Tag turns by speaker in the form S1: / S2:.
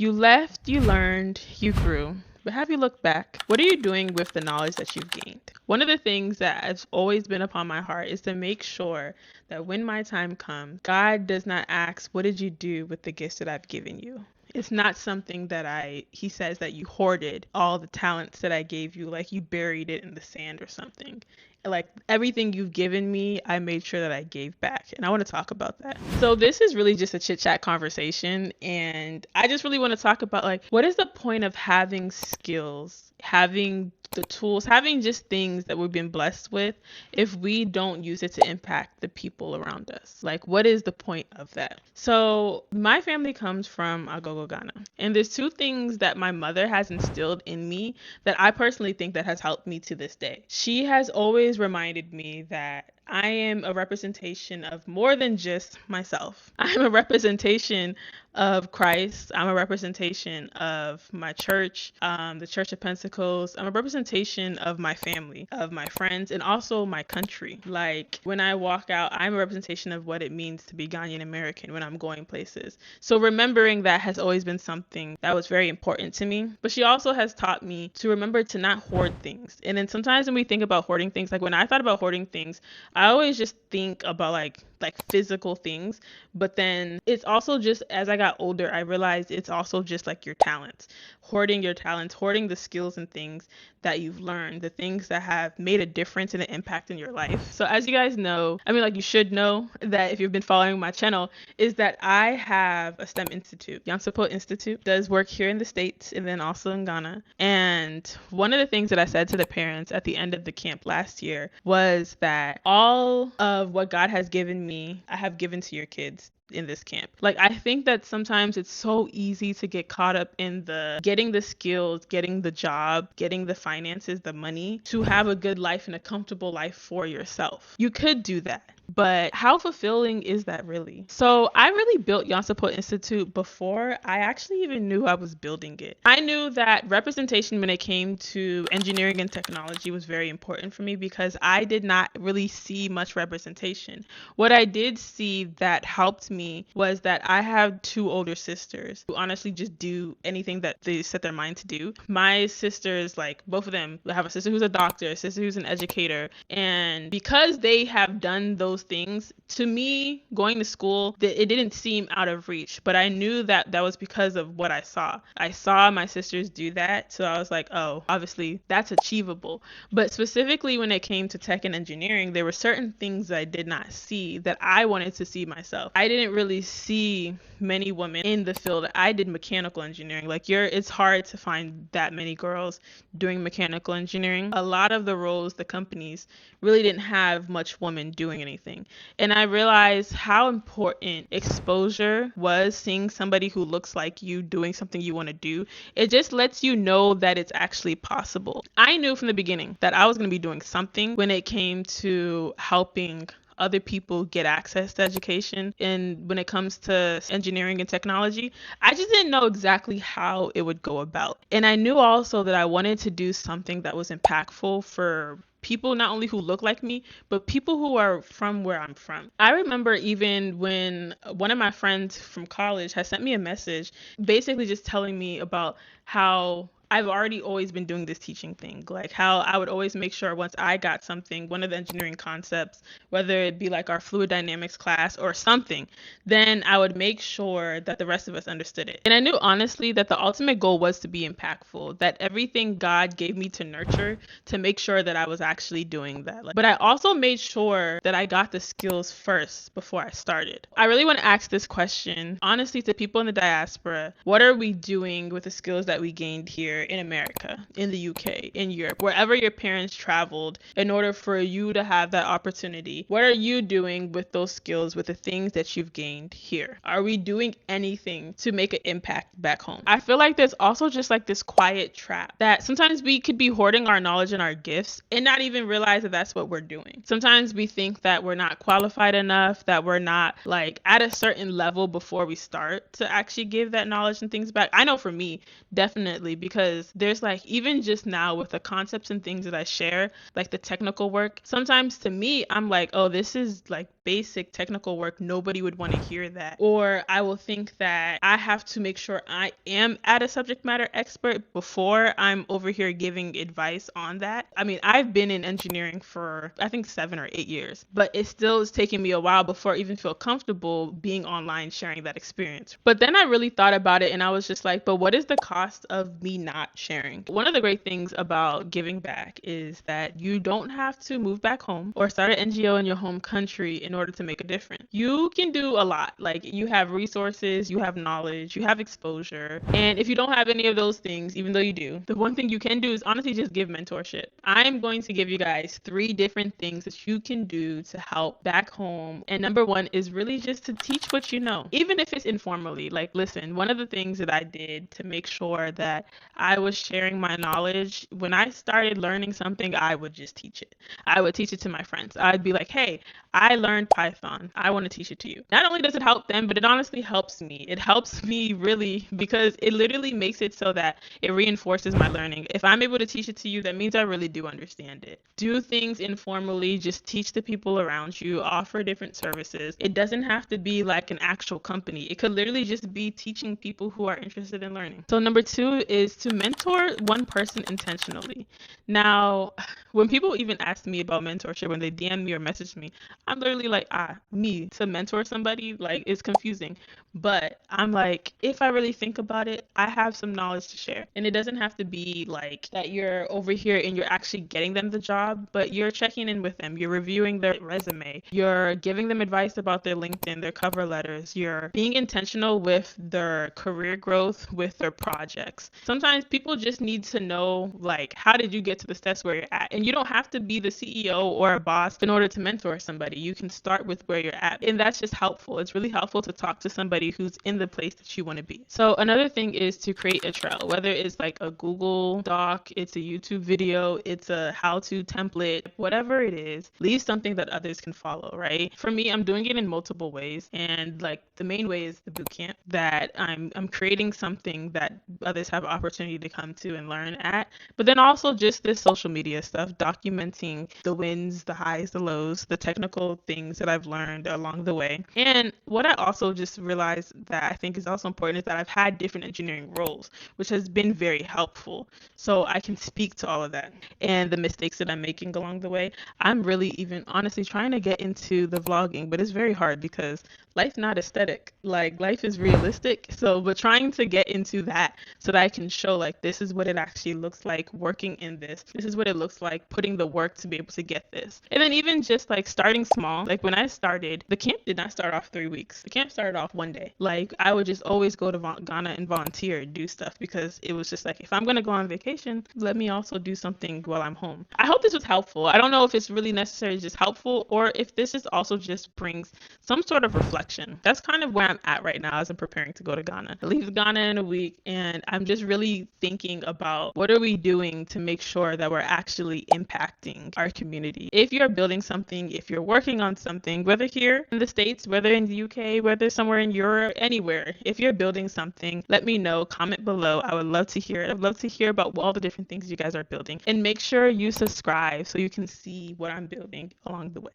S1: You left, you learned, you grew. But have you looked back? What are you doing with the knowledge that you've gained? One of the things that has always been upon my heart is to make sure that when my time comes, God does not ask, what did you do with the gifts that I've given you? It's not something that he says that you hoarded all the talents that I gave you, like you buried it in the sand or something. Like everything you've given me, I made sure that I gave back. And I want to talk about that. So this is really just a chit chat conversation. And I just really want to talk about like, what is the point of having skills, having the tools, having just things that we've been blessed with if we don't use it to impact the people around us? Like, what is the point of that? So my family comes from Agogo, Ghana. And there's two things that my mother has instilled in me that I personally think that has helped me to this day. She has always reminded me that I am a representation of more than just myself. I'm a representation of Christ. I'm a representation of my church, the Church of Pentecost. I'm a representation of my family, of my friends, and also my country. Like when I walk out, I'm a representation of what it means to be Ghanaian American when I'm going places. So remembering that has always been something that was very important to me. But she also has taught me to remember to not hoard things. And then sometimes when we think about hoarding things, like when I thought about hoarding things, I always just think about like physical things, but then it's also just as I got older, I realized it's also just like your talents, hoarding your talents, hoarding the skills and things that you've learned, the things that have made a difference and an impact in your life. So as you guys know, I mean, like you should know that if you've been following my channel, is that I have a STEM institute. Nyansapo Institute does work here in the States and then also in Ghana. And one of the things that I said to the parents at the end of the camp last year was that all of what God has given me, I have given to your kids in this camp. Like I think that sometimes it's so easy to get caught up in the getting the skills, getting the job, getting the finances, the money to have a good life and a comfortable life for yourself. You could do that. But how fulfilling is that really? So I really built Nyansapo Institute before I actually even knew I was building it. I knew that representation when it came to engineering and technology was very important for me because I did not really see much representation. What I did see that helped me was that I have two older sisters who honestly just do anything that they set their mind to do. My sisters, like both of them, I have a sister who's a doctor, a sister who's an educator, and because they have done those things, to me going to school, it didn't seem out of reach, but I knew that that was because of what I saw my sisters do that, so I was like, oh, obviously that's achievable. But specifically when it came to tech and engineering, there were certain things that I did not see that I wanted to see myself. I didn't really see many women in the field. I did mechanical engineering. Like it's hard to find that many girls doing mechanical engineering. A lot of the roles, the companies really didn't have much women doing anything. And I realized how important exposure was, seeing somebody who looks like you doing something you want to do. It just lets you know that it's actually possible. I knew from the beginning that I was going to be doing something when it came to helping other people get access to education. And when it comes to engineering and technology, I just didn't know exactly how it would go about. And I knew also that I wanted to do something that was impactful for people not only who look like me, but people who are from where I'm from. I remember even when one of my friends from college has sent me a message basically just telling me about how I've already always been doing this teaching thing, like how I would always make sure once I got something, one of the engineering concepts, whether it be like our fluid dynamics class or something, then I would make sure that the rest of us understood it. And I knew honestly that the ultimate goal was to be impactful, that everything God gave me to nurture, to make sure that I was actually doing that. But I also made sure that I got the skills first before I started. I really want to ask this question, honestly, to people in the diaspora. What are we doing with the skills that we gained here in America, in the UK, in Europe, wherever your parents traveled in order for you to have that opportunity? What are you doing with those skills, with the things that you've gained here? Are we doing anything to make an impact back home? I feel like there's also just like this quiet trap that sometimes we could be hoarding our knowledge and our gifts and not even realize that that's what we're doing. Sometimes we think that we're not qualified enough, that we're not like at a certain level before we start to actually give that knowledge and things back. I know for me, definitely, because there's like, even just now with the concepts and things that I share, like the technical work, sometimes to me, I'm like, oh, this is like basic technical work, nobody would want to hear that. Or I will think that I have to make sure I am at a subject matter expert before I'm over here giving advice on that. I mean, I've been in engineering for I think 7 or 8 years, but it still is taking me a while before I even feel comfortable being online sharing that experience. But then I really thought about it and I was just like, but what is the cost of me not sharing? One of the great things about giving back is that you don't have to move back home or start an NGO in your home country in order to make a difference. You can do a lot. Like, you have resources, you have knowledge, you have exposure. And if you don't have any of those things, even though you do, the one thing you can do is honestly just give mentorship. I'm going to give you guys 3 different things that you can do to help back home. And number 1 is really just to teach what you know, even if it's informally. Like, listen, one of the things that I did to make sure that I was sharing my knowledge, when I started learning something, I would just teach it. I would teach it to my friends. I'd be like, hey, I learned Python. I want to teach it to you. Not only does it help them, but it honestly helps me. It helps me really, because it literally makes it so that it reinforces my learning. If I'm able to teach it to you, that means I really do understand it. Do things informally. Just teach the people around you. Offer different services. It doesn't have to be like an actual company. It could literally just be teaching people who are interested in learning. So number 2 is to mentor one person intentionally. Now, when people even ask me about mentorship, when they DM me or message me, I'm literally like, me to mentor somebody, like, it's confusing. But I'm like, if I really think about it, I have some knowledge to share. And it doesn't have to be like that you're over here and you're actually getting them the job, but you're checking in with them. You're reviewing their resume. You're giving them advice about their LinkedIn, their cover letters. You're being intentional with their career growth, with their projects. Sometimes people just need to know, like, how did you get to the steps where you're at? And you don't have to be the CEO or a boss in order to mentor somebody. You can start with where you're at. And that's just helpful. It's really helpful to talk to somebody who's in the place that you want to be. So another thing is to create a trail, whether it's like a Google Doc, it's a YouTube video, it's a how-to template, whatever it is, leave something that others can follow, right? For me, I'm doing it in multiple ways. And like the main way is the bootcamp, that I'm creating something that others have opportunity to come to and learn at. But then also just this social media stuff, documenting the wins, the highs, the lows, the technical things that I've learned along the way. And what I also just realized that I think is also important is that I've had different engineering roles, which has been very helpful. So I can speak to all of that and the mistakes that I'm making along the way. I'm really even honestly trying to get into the vlogging, but it's very hard because life's not aesthetic. Like, life is realistic. So, but trying to get into that so that I can show, like, this is what it actually looks like working in this. This is what it looks like putting the work to be able to get this. And then even just like starting small. Like, when I started, the camp did not start off 3 weeks. The camp started off one day. Like, I would just always go to Ghana and volunteer, do stuff, because it was just like, if I'm going to go on vacation, let me also do something while I'm home. I hope this was helpful. I don't know if it's really necessarily just helpful or if this is also just brings some sort of reflection. That's kind of where I'm at right now as I'm preparing to go to Ghana. I leave Ghana in a week and I'm just really thinking about what are we doing to make sure that we're actually impacting our community. If you're building something, if you're working on something, whether here in the States, whether in the UK, whether somewhere in Europe, anywhere, if you're building something, let me know, comment below. I would love to hear it. I'd love to hear about all the different things you guys are building, and make sure you subscribe so you can see what I'm building along the way.